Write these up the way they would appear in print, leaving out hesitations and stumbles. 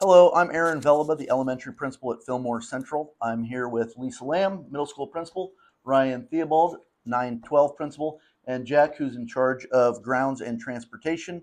Hello, I'm Aaron Velaba, the elementary principal at Fillmore Central. I'm here with Lisa Lamb, middle school principal, Ryan Theobald, 912 principal, and Jack, who's in charge of grounds and transportation.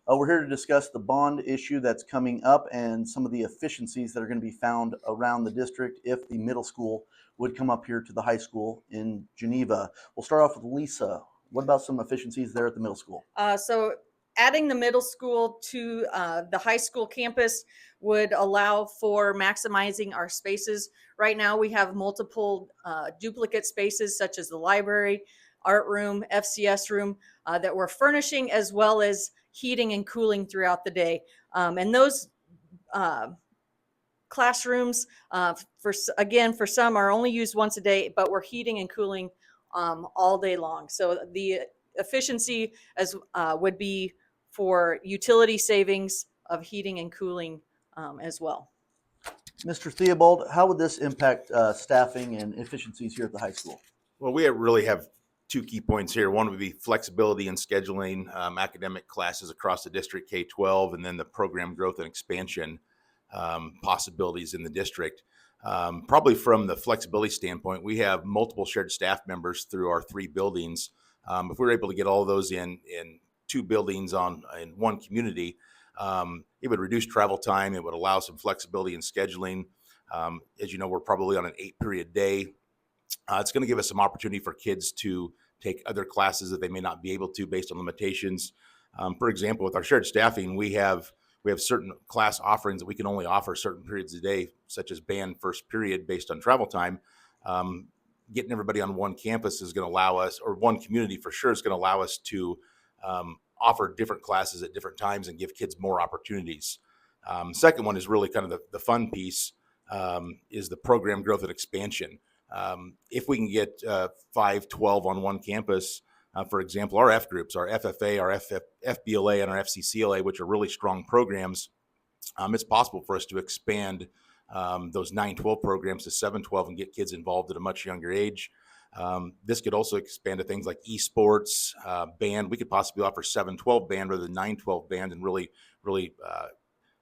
We're here to discuss the bond issue that's coming up and some of the efficiencies that are going to be found around the district if the middle school would come up here to the high school in Geneva. We'll start off with Lisa. What about some efficiencies there at the middle school? So adding the middle school to the high school campus would allow for maximizing our spaces. Right now, we have multiple duplicate spaces, such as the library, art room, FCS room, that we're furnishing, as well as heating and cooling throughout the day. And those uh, classrooms, for some, are only used once a day, but we're heating and cooling all day long. So the efficiency would be for utility savings of heating and cooling as well. Mr. Theobald, how would this impact staffing and efficiencies here at the high school? Well, we really have two key points here. One would be flexibility in scheduling academic classes across the district K-12, and then the program growth and expansion possibilities in the district. Probably from the flexibility standpoint, we have multiple shared staff members through our three buildings. If we were able to get all of those in two buildings in one community, it would reduce travel time. It would allow some flexibility in scheduling. As you know, we're probably on an 8-period day. It's going to give us some opportunity for kids to take other classes that they may not be able to based on limitations. For example, with our shared staffing, we have certain class offerings that we can only offer certain periods a day, such as band first period based on travel time. Getting everybody on one campus is going to allow us, or one community for sure, is going to allow us to offer different classes at different times and give kids more opportunities. Second one is really kind of the fun piece, is the program growth and expansion. If we can get 5, 12 on one campus, for example, our F groups, our FFA, our FBLA, and our FCCLA, which are really strong programs, it's possible for us to expand those 9-12 programs to 7-12 and get kids involved at a much younger age. This could also expand to things like esports, band. We could possibly offer 7-12 band rather than 9-12 band, and really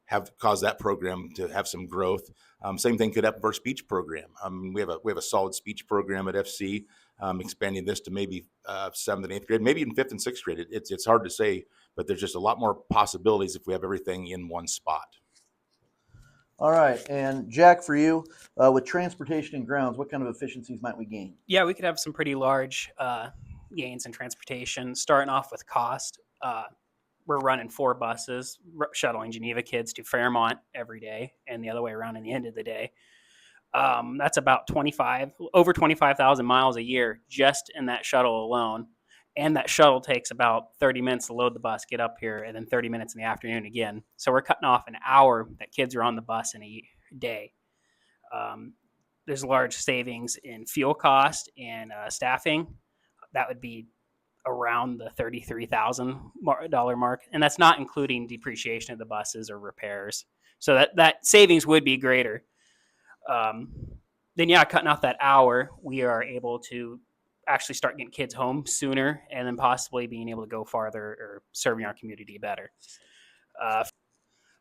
have caused that program to have some growth. Same thing could happen for our speech program. We have a solid speech program at FC. Expanding this to maybe 7th and 8th grade, maybe even 5th and 6th grade. It's hard to say, but there's just a lot more possibilities if we have everything in one spot. All right, and Jack, for you, with transportation and grounds, what kind of efficiencies might we gain? Yeah, we could have some pretty large gains in transportation. Starting off with cost, we're running 4 buses, shuttling Geneva kids to Fairmont every day, and the other way around in the end of the day. That's about over 25,000 miles a year just in that shuttle alone. And that shuttle takes about 30 minutes to load the bus, get up here, and then 30 minutes in the afternoon again. So we're cutting off an hour that kids are on the bus in a day. There's large savings in fuel cost and staffing. That would be around the $33,000 mark. And that's not including depreciation of the buses or repairs. So that savings would be greater. Then cutting off that hour, we are able to actually start getting kids home sooner, and then possibly being able to go farther or serving our community better.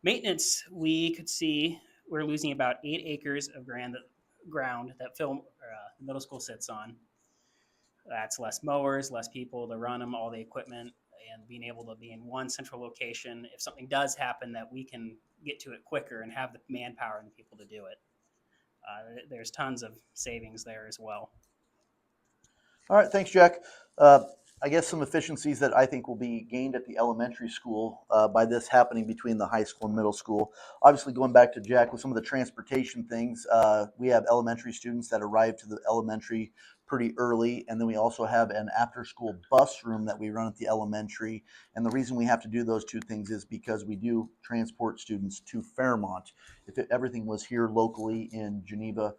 Maintenance, we could see we're losing about 8 acres of ground that middle school sits on. That's less mowers, less people to run them, all the equipment, and being able to be in one central location. If something does happen, that we can get to it quicker and have the manpower and the people to do it. There's tons of savings there as well. All right, thanks, Jack. I guess some efficiencies that I think will be gained at the elementary school by this happening between the high school and middle school. Obviously, going back to Jack with some of the transportation things, we have elementary students that arrive to the elementary pretty early, and then we also have an after-school bus room that we run at the elementary. And the reason we have to do those two things is because we do transport students to Fairmont. If everything was here locally in Geneva,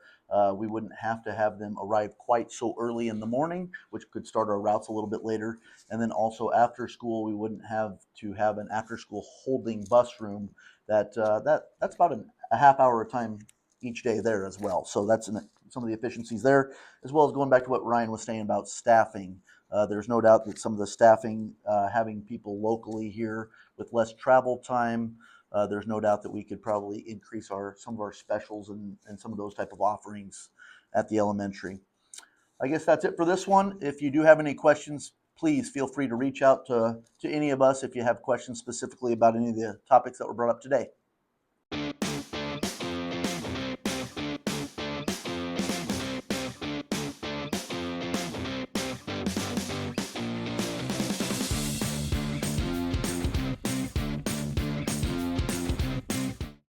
we wouldn't have to have them arrive quite so early in the morning, which could start our routes a little bit later. And then also after school, we wouldn't have to have an after-school holding bus room. That's about a half hour of time each day there as well. So that's some of the efficiencies there, as well as going back to what Ryan was saying about staffing. There's no doubt that some of the staffing, having people locally here with less travel time, there's no doubt that we could probably increase some of our specials and some of those type of offerings at the elementary. I guess that's it for this one. If you do have any questions, please feel free to reach out to any of us if you have questions specifically about any of the topics that were brought up today.